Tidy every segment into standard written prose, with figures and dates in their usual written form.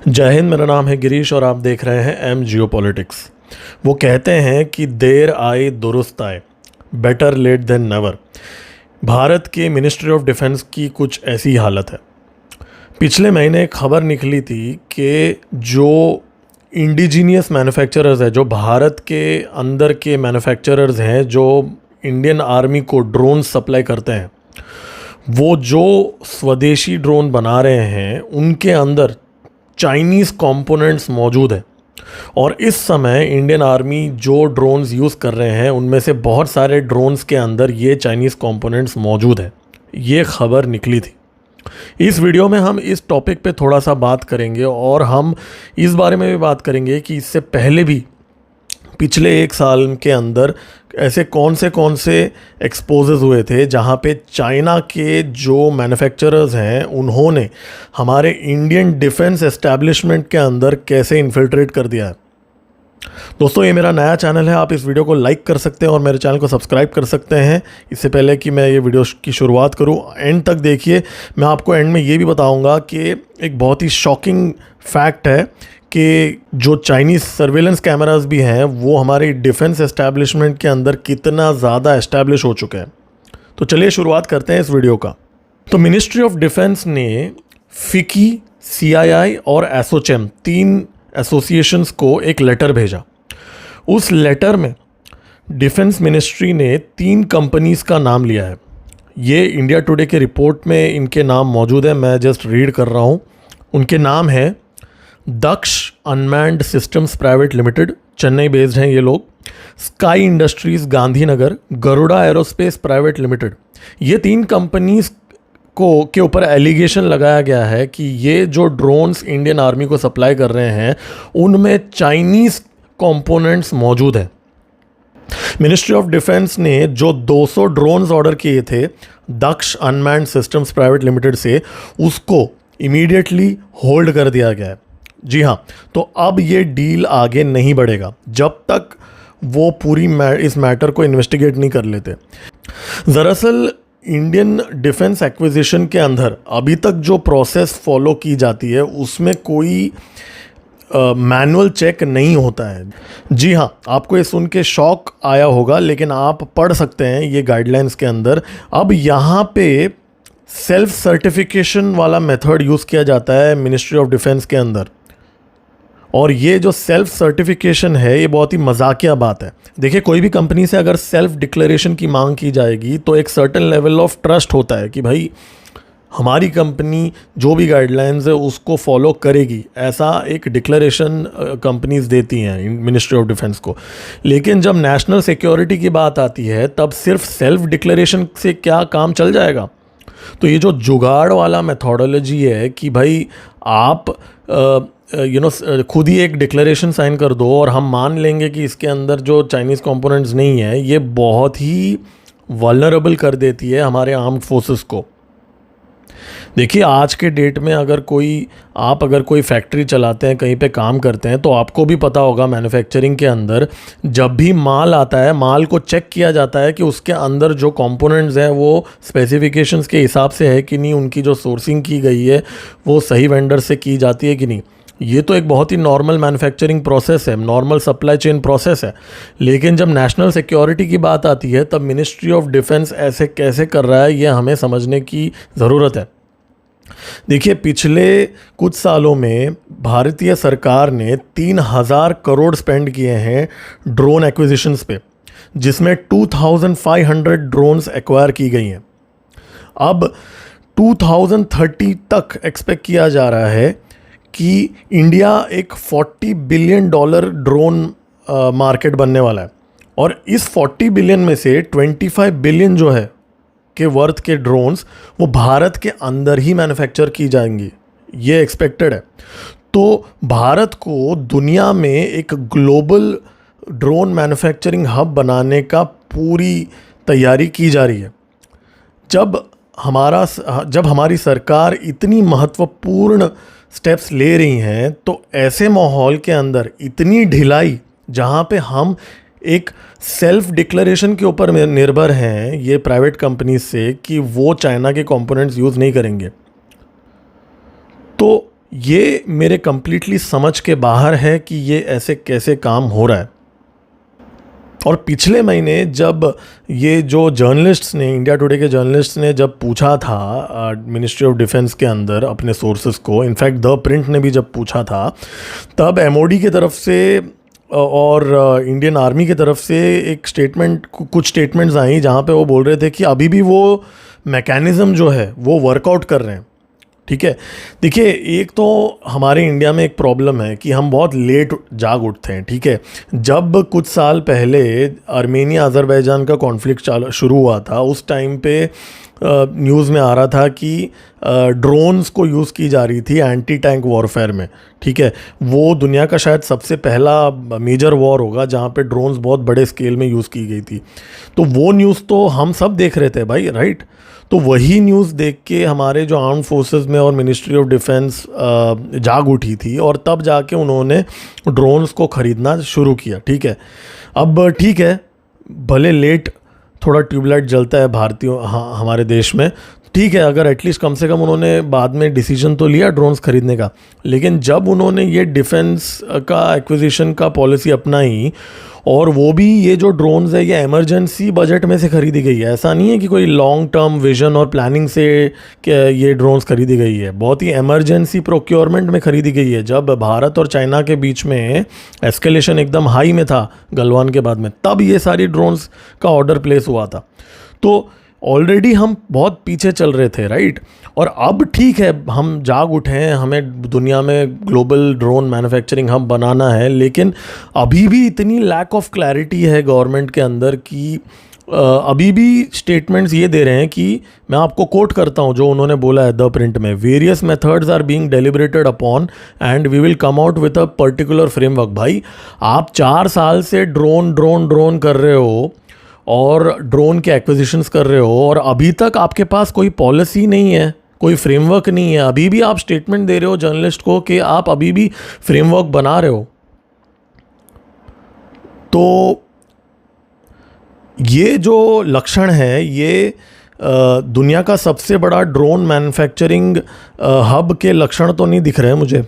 जय हिंद। मेरा नाम है गिरीश और आप देख रहे हैं एम जियो पॉलिटिक्स। वो कहते हैं कि देर आए दुरुस्त आए, better late than never. Bharat के मिनिस्ट्री ऑफ डिफेंस की कुछ ऐसी हालत है। पिछले महीने एक खबर निकली थी कि जो इंडिजीनियस मैन्युफैक्चरर्स हैं, जो भारत के अंदर के मैन्युफैक्चरर्स हैं, जो इंडियन आर्मी को ड्रोन सप्लाई करते हैं, वो जो स्वदेशी ड्रोन बना रहे हैं उनके अंदर चाइनीज़ कंपोनेंट्स मौजूद हैं। और इस समय इंडियन आर्मी जो ड्रोन्स यूज़ कर रहे हैं उनमें से बहुत सारे ड्रोन्स के अंदर ये चाइनीज़ कंपोनेंट्स मौजूद हैं। ये खबर निकली थी। इस वीडियो में हम इस टॉपिक पे थोड़ा सा बात करेंगे और हम इस बारे में भी बात करेंगे कि इससे पहले भी पिछले एक साल के अंदर ऐसे कौन से एक्सपोजेस हुए थे जहाँ पे चाइना के जो मैन्युफैक्चरर्स हैं उन्होंने हमारे इंडियन डिफेंस एस्टैब्लिशमेंट के अंदर कैसे इन्फिल्ट्रेट कर दिया है। दोस्तों, ये मेरा नया चैनल है, आप इस वीडियो को लाइक कर सकते हैं और मेरे चैनल को सब्सक्राइब कर सकते हैं। इससे पहले कि मैं ये वीडियो की शुरुआत करूं, एंड तक देखिए। मैं आपको एंड में ये भी बताऊंगा कि एक बहुत ही शॉकिंग फैक्ट है कि जो चाइनीज़ सर्वेलेंस कैमरास भी हैं वो हमारे डिफेंस एस्टैब्लिशमेंट के अंदर कितना ज़्यादा एस्टैब्लिश हो चुके हैं। तो चलिए शुरुआत करते हैं इस वीडियो का। तो मिनिस्ट्री ऑफ डिफेंस ने फिकी, सीआईआई और एसोचेम, 3 एसोसिएशंस को एक लेटर भेजा। उस लेटर में डिफेंस मिनिस्ट्री ने 3 कंपनीज़ का नाम लिया है। ये इंडिया टुडे के रिपोर्ट में इनके नाम मौजूद है, मैं जस्ट रीड कर रहा हूँ। उनके नाम है Daksha unmanned systems private limited, Chennai based हैं ये लोग। Sky industries Gandhinagar, Garuda aerospace private limited. ये 3 कंपनीज के ऊपर एलिगेशन लगाया गया है कि ये जो ड्रोन्स इंडियन आर्मी को सप्लाई कर रहे हैं उनमें चाइनीज़ कंपोनेंट्स मौजूद हैं। मिनिस्ट्री ऑफ डिफेंस ने जो 200 ड्रोन्स ऑर्डर किए थे दक्ष अनमैन्ड सिस्टम्स प्राइवेट लिमिटेड से, उसको इमीडिएटली होल्ड कर दिया गया है। जी हाँ, तो अब ये डील आगे नहीं बढ़ेगा जब तक वो पूरी इस मैटर को इन्वेस्टिगेट नहीं कर लेते। दरअसल इंडियन डिफेंस एक्विजिशन के अंदर अभी तक जो प्रोसेस फॉलो की जाती है उसमें कोई मैनुअल चेक नहीं होता है। जी हाँ, आपको ये सुन के शॉक आया होगा, लेकिन आप पढ़ सकते हैं ये गाइडलाइंस के अंदर। अब यहाँ पे सेल्फ सर्टिफिकेशन वाला मेथड यूज़ किया जाता है मिनिस्ट्री ऑफ डिफेंस के अंदर। और ये जो सेल्फ सर्टिफिकेशन है ये बहुत ही मजाकिया बात है। देखिए, कोई भी कंपनी से अगर सेल्फ डिक्लेरेशन की मांग की जाएगी तो एक सर्टेन लेवल ऑफ ट्रस्ट होता है कि भाई हमारी कंपनी जो भी गाइडलाइंस है उसको फॉलो करेगी, ऐसा एक डिक्लेरेशन कंपनीज देती हैं मिनिस्ट्री ऑफ डिफेंस को। लेकिन जब नेशनल सिक्योरिटी की बात आती है तब सिर्फ सेल्फ डिक्लेरेशन से क्या काम चल जाएगा। तो ये जो जुगाड़ वाला मेथोडोलॉजी है कि भाई आप खुद ही एक डिक्लेरेशन साइन कर दो और हम मान लेंगे कि इसके अंदर जो चाइनीज़ कंपोनेंट्स नहीं है, ये बहुत ही वल्नरेबल कर देती है हमारे आर्म्ड फोर्सेस को। देखिए, आज के डेट में अगर कोई फैक्ट्री चलाते हैं, कहीं पे काम करते हैं, तो आपको भी पता होगा मैन्युफैक्चरिंग के अंदर जब भी माल आता है, माल को चेक किया जाता है कि उसके अंदर जो कंपोनेंट्स हैं वो स्पेसिफिकेशंस के हिसाब से है कि नहीं, उनकी जो सोर्सिंग की गई है वो सही वेंडर से की जाती है कि नहीं। ये तो एक बहुत ही नॉर्मल मैन्युफैक्चरिंग प्रोसेस है, नॉर्मल सप्लाई चेन प्रोसेस है। लेकिन जब नेशनल सिक्योरिटी की बात आती है तब मिनिस्ट्री ऑफ डिफेंस ऐसे कैसे कर रहा है, ये हमें समझने की ज़रूरत है। देखिए, पिछले कुछ सालों में भारतीय सरकार ने 3000 करोड़ स्पेंड किए हैं ड्रोन एक्विजिशंस पे, जिसमें 2500 ड्रोन्स एक्वायर की गई हैं। अब 2030 तक एक्सपेक्ट किया जा रहा है कि इंडिया एक $40 बिलियन ड्रोन मार्केट बनने वाला है। और इस 40 बिलियन में से 25 बिलियन जो है के वर्थ के ड्रोन्स वो भारत के अंदर ही मैन्युफैक्चर की जाएंगी, ये एक्सपेक्टेड है। तो भारत को दुनिया में एक ग्लोबल ड्रोन मैन्युफैक्चरिंग हब बनाने का पूरी तैयारी की जा रही है। जब हमारी सरकार इतनी महत्वपूर्ण स्टेप्स ले रही हैं तो ऐसे माहौल के अंदर इतनी ढिलाई, जहाँ पे हम एक सेल्फ डिक्लेरेशन के ऊपर निर्भर हैं ये प्राइवेट कंपनीज से कि वो चाइना के कंपोनेंट्स यूज़ नहीं करेंगे, तो ये मेरे कंप्लीटली समझ के बाहर है कि ये ऐसे कैसे काम हो रहा है। और पिछले महीने जब ये जो जर्नलिस्ट्स ने, इंडिया टुडे के जर्नलिस्ट्स ने जब पूछा था मिनिस्ट्री ऑफ डिफेंस के अंदर अपने सोर्सेस को, इनफैक्ट द प्रिंट ने भी जब पूछा था, तब एमओडी की तरफ से और इंडियन आर्मी की तरफ से एक स्टेटमेंट, कुछ स्टेटमेंट्स आई जहाँ पे वो बोल रहे थे कि अभी भी वो मैकेनिज़्म जो है वो वर्कआउट कर रहे हैं। ठीक है, देखिए एक तो हमारे इंडिया में एक प्रॉब्लम है कि हम बहुत लेट जाग उठते हैं। ठीक है, जब कुछ साल पहले आर्मेनिया अज़रबैजान का कॉन्फ्लिक्ट शुरू हुआ था, उस टाइम पे न्यूज़ में आ रहा था कि ड्रोन्स को यूज़ की जा रही थी एंटी टैंक वॉरफेयर में। ठीक है, वो दुनिया का शायद सबसे पहला मेजर वॉर होगा जहाँ पे ड्रोन्स बहुत बड़े स्केल में यूज़ की गई थी। तो वो न्यूज़ तो हम सब देख रहे थे भाई, राइट। तो वही न्यूज़ देख के हमारे जो आर्म फोर्सेस में और मिनिस्ट्री ऑफ डिफेंस जाग उठी थी और तब जाके उन्होंने ड्रोन्स को ख़रीदना शुरू किया। ठीक है, अब ठीक है, भले लेट थोड़ा ट्यूबलाइट जलता है भारतीयों, हाँ, हमारे देश में, ठीक है, अगर एटलीस्ट कम से कम उन्होंने बाद में डिसीजन तो लिया ड्रोन्स खरीदने का। लेकिन जब उन्होंने ये डिफेंस का एक्विजिशन का पॉलिसी अपनाई, और वो भी ये जो ड्रोन्स है ये इमरजेंसी बजट में से खरीदी गई है, ऐसा नहीं है कि कोई लॉन्ग टर्म विजन और प्लानिंग से ये ड्रोन्स खरीदी गई है, बहुत ही इमरजेंसी प्रोक्योरमेंट में खरीदी गई है। जब भारत और चाइना के बीच में एस्केलेशन एकदम हाई में था गलवान के बाद में, तब ये सारी ड्रोन्स का ऑर्डर प्लेस हुआ था। तो ऑलरेडी हम बहुत पीछे चल रहे थे, राइट। और अब ठीक है, हम जाग उठे हैं, हमें दुनिया में ग्लोबल ड्रोन मैन्युफैक्चरिंग हब बनाना है, लेकिन अभी भी इतनी लैक ऑफ क्लैरिटी है गवर्नमेंट के अंदर कि अभी भी स्टेटमेंट्स ये दे रहे हैं कि, मैं आपको कोट करता हूँ जो उन्होंने बोला है द प्रिंट में, various methods are being deliberated upon and we will come out with a particular framework. भाई आप 4 साल से ड्रोन कर रहे हो और ड्रोन के एक्विजिशंस कर रहे हो, और अभी तक आपके पास कोई पॉलिसी नहीं है, कोई फ्रेमवर्क नहीं है। अभी भी आप स्टेटमेंट दे रहे हो जर्नलिस्ट को कि आप अभी भी फ्रेमवर्क बना रहे हो। तो ये जो लक्षण है, ये दुनिया का सबसे बड़ा ड्रोन मैन्युफैक्चरिंग हब के लक्षण तो नहीं दिख रहे हैं मुझे।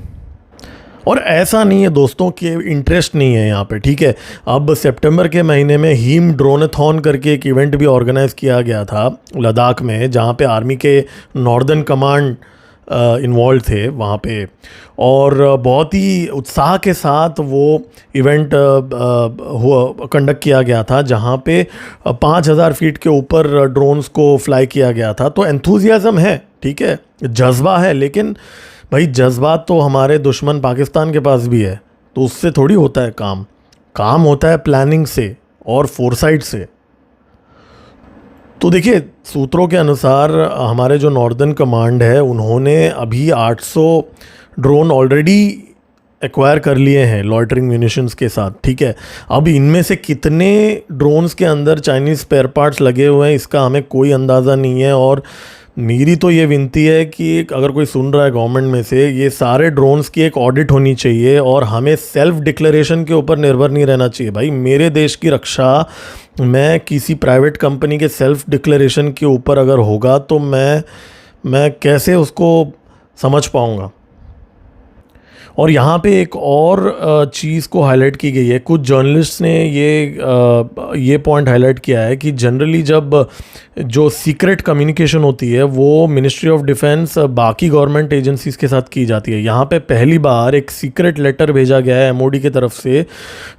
और ऐसा नहीं है दोस्तों कि इंटरेस्ट नहीं है यहाँ पे, ठीक है। अब सितंबर के महीने में हीम ड्रोनथॉन करके एक इवेंट भी ऑर्गेनाइज किया गया था लद्दाख में, जहाँ पे आर्मी के नॉर्दर्न कमांड इन्वॉल्व थे वहाँ पे, और बहुत ही उत्साह के साथ वो इवेंट कंडक्ट किया गया था, जहाँ पे 5000 फीट के ऊपर ड्रोन्स को फ्लाई किया गया था। तो एंथुजियाज़म है, ठीक है, जज्बा है, लेकिन भाई जज्बात तो हमारे दुश्मन पाकिस्तान के पास भी है, तो उससे थोड़ी होता है काम। काम होता है प्लानिंग से और फोरसाइट से। तो देखिए, सूत्रों के अनुसार हमारे जो नॉर्दर्न कमांड है, उन्होंने अभी 800 ड्रोन ऑलरेडी एक्वायर कर लिए हैं लॉइटरिंग म्यूनिशंस के साथ, ठीक है। अब इनमें से कितने ड्रोन्स के अंदर चाइनीज़ स्पेयर पार्ट्स लगे हुए हैं, इसका हमें कोई अंदाज़ा नहीं है। और मेरी तो ये विनती है कि अगर कोई सुन रहा है गवर्नमेंट में से, ये सारे ड्रोन्स की एक ऑडिट होनी चाहिए, और हमें सेल्फ डिक्लेरेशन के ऊपर निर्भर नहीं रहना चाहिए। भाई मेरे देश की रक्षा मैं किसी प्राइवेट कंपनी के सेल्फ डिक्लेरेशन के ऊपर अगर होगा तो मैं कैसे उसको समझ पाऊँगा। और यहाँ पे एक और चीज़ को हाईलाइट की गई है, कुछ जर्नलिस्ट्स ने ये पॉइंट हाईलाइट किया है कि जनरली जब जो सीक्रेट कम्युनिकेशन होती है वो मिनिस्ट्री ऑफ डिफेंस बाकी गवर्नमेंट एजेंसीज़ के साथ की जाती है। यहाँ पे पहली बार एक सीक्रेट लेटर भेजा गया है एमओडी की तरफ से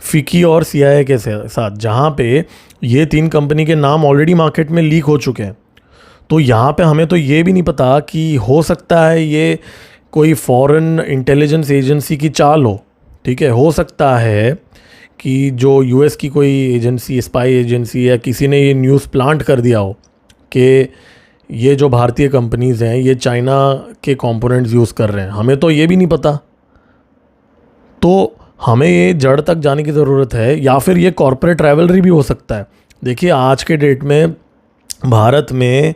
फिकी और सीआईए के साथ, जहाँ पे ये 3 कंपनी के नाम ऑलरेडी मार्केट में लीक हो चुके हैं। तो यहाँ पे हमें तो ये भी नहीं पता कि हो सकता है ये कोई फॉरेन इंटेलिजेंस एजेंसी की चाल हो, ठीक है। हो सकता है कि जो यूएस की कोई एजेंसी, स्पाई एजेंसी, या किसी ने ये न्यूज़ प्लांट कर दिया हो कि ये जो भारतीय कंपनीज़ हैं ये चाइना के कंपोनेंट्स यूज़ कर रहे हैं। हमें तो ये भी नहीं पता, तो हमें ये जड़ तक जाने की ज़रूरत है। या फिर ये कॉर्पोरेट राइवलरी भी हो सकता है। देखिए आज के डेट में भारत में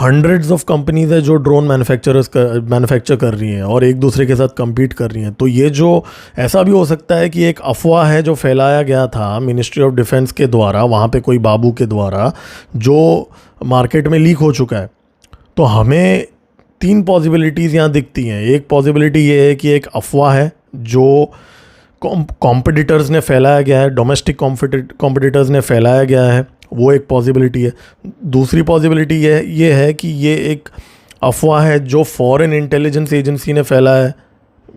हंड्रेड्स ऑफ कंपनीज है जो ड्रोन मैन्युफैक्चर कर रही हैं और एक दूसरे के साथ compete कर रही हैं। तो ये जो ऐसा भी हो सकता है कि एक अफवाह है जो फैलाया गया था मिनिस्ट्री ऑफ डिफेंस के द्वारा, वहाँ पे कोई बाबू के द्वारा, जो मार्केट में लीक हो चुका है। तो हमें तीन पॉसिबिलिटीज़ यहाँ दिखती हैं। एक पॉसिबिलिटी ये है कि एक अफवाह है जो कॉम्पिटिटर्स ने फैलाया गया है, डोमेस्टिक कॉम्पिटिटर्स ने फैलाया गया है, वो एक पॉसिबिलिटी है। दूसरी पॉसिबिलिटी ये है कि ये एक अफवाह है जो फॉरेन इंटेलिजेंस एजेंसी ने फैलाया है,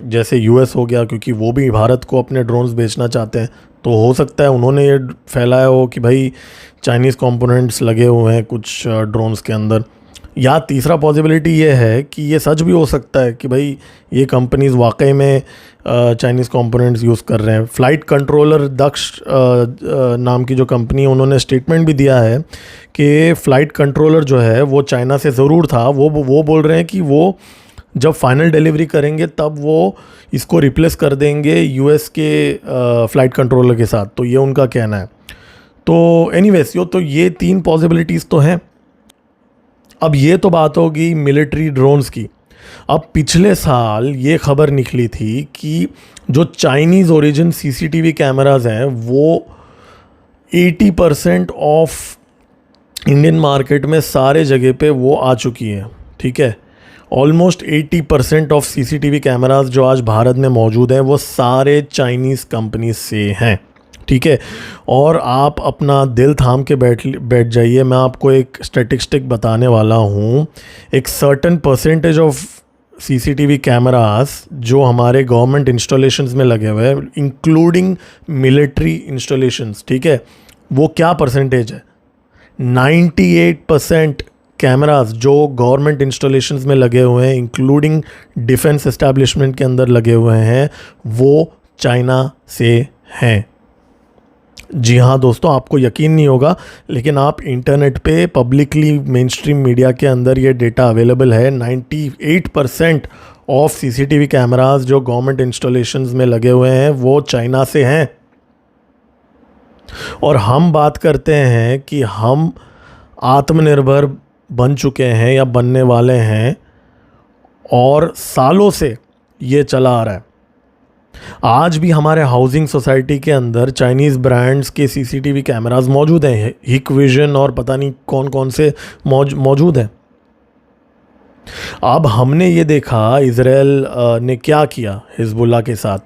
जैसे यूएस हो गया, क्योंकि वो भी भारत को अपने ड्रोन्स बेचना चाहते हैं, तो हो सकता है उन्होंने ये फैलाया हो कि भाई चाइनीज़ कंपोनेंट्स लगे हुए हैं कुछ ड्रोन्स के अंदर। या तीसरा पॉसिबिलिटी ये है कि ये सच भी हो सकता है कि भाई ये कंपनीज़ वाकई में चाइनीज़ कंपोनेंट्स यूज़ कर रहे हैं। फ़्लाइट कंट्रोलर दक्ष नाम की जो कंपनी है, उन्होंने स्टेटमेंट भी दिया है कि फ़्लाइट कंट्रोलर जो है वो चाइना से ज़रूर था। वो बोल रहे हैं कि वो जब फाइनल डिलीवरी करेंगे तब वो इसको रिप्लेस कर देंगे यूएस के फ़्लाइट कंट्रोलर के साथ, तो ये उनका कहना है। तो एनीवेज तो ये तीन पॉसिबिलिटीज़ तो हैं। अब ये तो बात होगी मिलिट्री ड्रोन्स की। अब पिछले साल ये खबर निकली थी कि जो चाइनीज़ ओरिजिन सीसीटीवी कैमराज़ हैं वो 80% ऑफ इंडियन मार्केट में सारे जगह पे वो आ चुकी हैं। ठीक है, ऑलमोस्ट 80% ऑफ सीसीटीवी कैमराज़ जो आज भारत में मौजूद हैं वो सारे चाइनीज़ कंपनी से हैं। ठीक है, और आप अपना दिल थाम के बैठ जाइए, मैं आपको एक स्टैटिस्टिक बताने वाला हूँ। एक certain percentage of CCTV cameras जो हमारे गवर्नमेंट इंस्टॉलेशंस में लगे हुए हैं, इंक्लूडिंग मिलिट्री इंस्टॉलेशंस, ठीक है, वो क्या परसेंटेज है? 98% कैमरास जो गवर्नमेंट इंस्टॉलेशंस में लगे हुए हैं, इंक्लूडिंग डिफेंस एस्टैब्लिशमेंट के अंदर लगे हुए हैं, वो चाइना से हैं। जी हाँ दोस्तों, आपको यकीन नहीं होगा, लेकिन आप इंटरनेट पे पब्लिकली मेन स्ट्रीम मीडिया के अंदर ये डेटा अवेलेबल है। 98% ऑफ सीसीटीवी कैमरास जो गवर्नमेंट इंस्टॉलेशंस में लगे हुए हैं वो चाइना से हैं। और हम बात करते हैं कि हम आत्मनिर्भर बन चुके हैं या बनने वाले हैं, और सालों से ये चला आ रहा है। आज भी हमारे हाउसिंग सोसाइटी के अंदर चाइनीज़ ब्रांड्स के सीसीटीवी कैमरास मौजूद हैं, हिकविजन और पता नहीं कौन कौन से मौजूद हैं। अब हमने ये देखा इज़राइल ने क्या किया हिजबुल्लाह के साथ,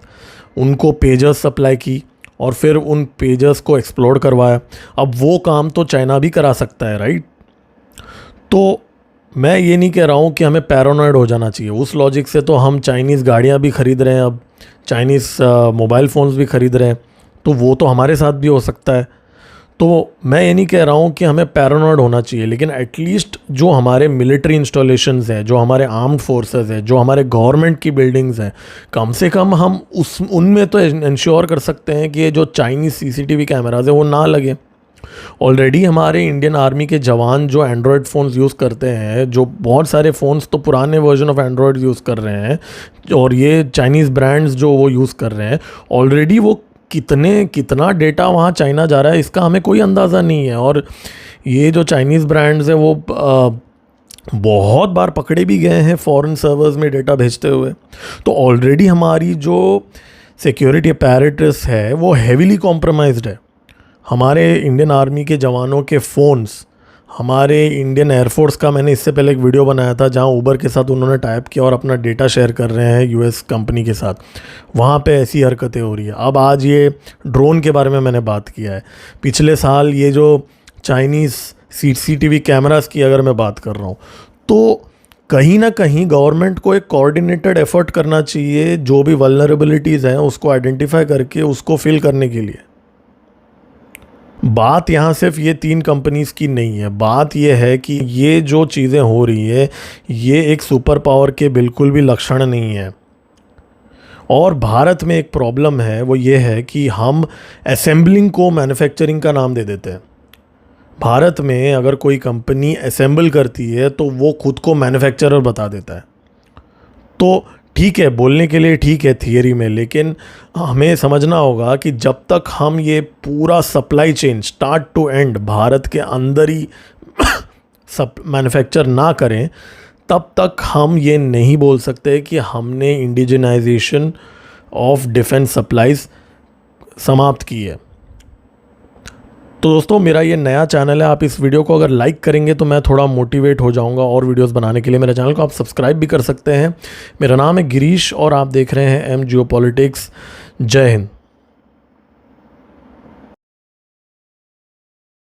उनको पेजर्स सप्लाई की और फिर उन पेजर्स को एक्सप्लोर करवाया। अब वो काम तो चाइना भी करा सकता है, राइट? तो मैं ये नहीं कह रहा हूँ कि हमें पैरानॉइड हो जाना चाहिए। उस लॉजिक से तो हम चाइनीज़ गाड़ियाँ भी ख़रीद रहे हैं, अब चाइनीज़ मोबाइल फ़ोन्स भी ख़रीद रहे हैं, तो वो तो हमारे साथ भी हो सकता है। तो मैं ये नहीं कह रहा हूँ कि हमें पैरानॉइड होना चाहिए, लेकिन एटलीस्ट जो हमारे मिलिट्री इंस्टॉलेशंस हैं, जो हमारे आर्म्ड फोर्सेस हैं, जो हमारे गवर्नमेंट की बिल्डिंग्स हैं, कम से कम हम उनमें तो इंश्योर कर सकते हैं कि ये जो चाइनीज़ सीसीटीवी कैमराज है वो ना लगे। ऑलरेडी हमारे इंडियन आर्मी के जवान जो एंड्रॉयड फ़ोन्स यूज़ करते हैं, जो बहुत सारे फ़ोन्स तो पुराने वर्जन ऑफ एंड्रॉयड यूज़ कर रहे हैं, और ये चाइनीज़ ब्रांड्स जो वो यूज़ कर रहे हैं, ऑलरेडी वो कितना डेटा वहाँ चाइना जा रहा है इसका हमें कोई अंदाज़ा नहीं है। और ये जो चाइनीज़ ब्रांड्स हैं वो बहुत बार पकड़े भी गए हैं फॉरेन सर्वर्स में डेटा भेजते हुए। तो ऑलरेडी हमारी जो सिक्योरिटी अपैरेटस है वो हेविली कॉम्प्रोमाइज्ड है। हमारे इंडियन आर्मी के जवानों के फ़ोन्स, हमारे इंडियन एयरफोर्स का मैंने इससे पहले एक वीडियो बनाया था जहां उबर के साथ उन्होंने टाइप किया और अपना डेटा शेयर कर रहे हैं यूएस कंपनी के साथ, वहां पे ऐसी हरकतें हो रही है। अब आज ये ड्रोन के बारे में मैंने बात किया है। पिछले साल ये जो चाइनीज़ सीसीटीवी कैमरास की अगर मैं बात कर रहा हूँ, तो कहीं ना कहीं गवर्नमेंट को एक कोऑर्डिनेटेड एफर्ट करना चाहिए, जो भी वल्नरेबिलिटीज़ हैं उसको आइडेंटिफाई करके उसको फिल करने के लिए। बात यहाँ सिर्फ ये 3 कंपनीज़ की नहीं है, बात ये है कि ये जो चीज़ें हो रही है ये एक सुपर पावर के बिल्कुल भी लक्षण नहीं है। और भारत में एक प्रॉब्लम है, वो ये है कि हम असेंबलिंग को मैन्युफैक्चरिंग का नाम दे देते हैं। भारत में अगर कोई कंपनी असेंबल करती है तो वो खुद को मैन्युफैक्चरर बता देता है। तो ठीक है, बोलने के लिए ठीक है थियरी में, लेकिन हमें समझना होगा कि जब तक हम ये पूरा supply chain start to end Bharat के अंदर ही मैन्युफैक्चर ना करें, तब तक हम ये नहीं बोल सकते कि हमने इंडिजिनाइजेशन ऑफ डिफेंस सप्लाईज समाप्त की है। तो दोस्तों मेरा ये नया चैनल है, आप इस वीडियो को अगर लाइक करेंगे तो मैं थोड़ा मोटिवेट हो जाऊंगा और वीडियोस बनाने के लिए। मेरे चैनल को आप सब्सक्राइब भी कर सकते हैं। मेरा नाम है गिरीश और आप देख रहे हैं एम जियोपॉलिटिक्स। जय हिंद।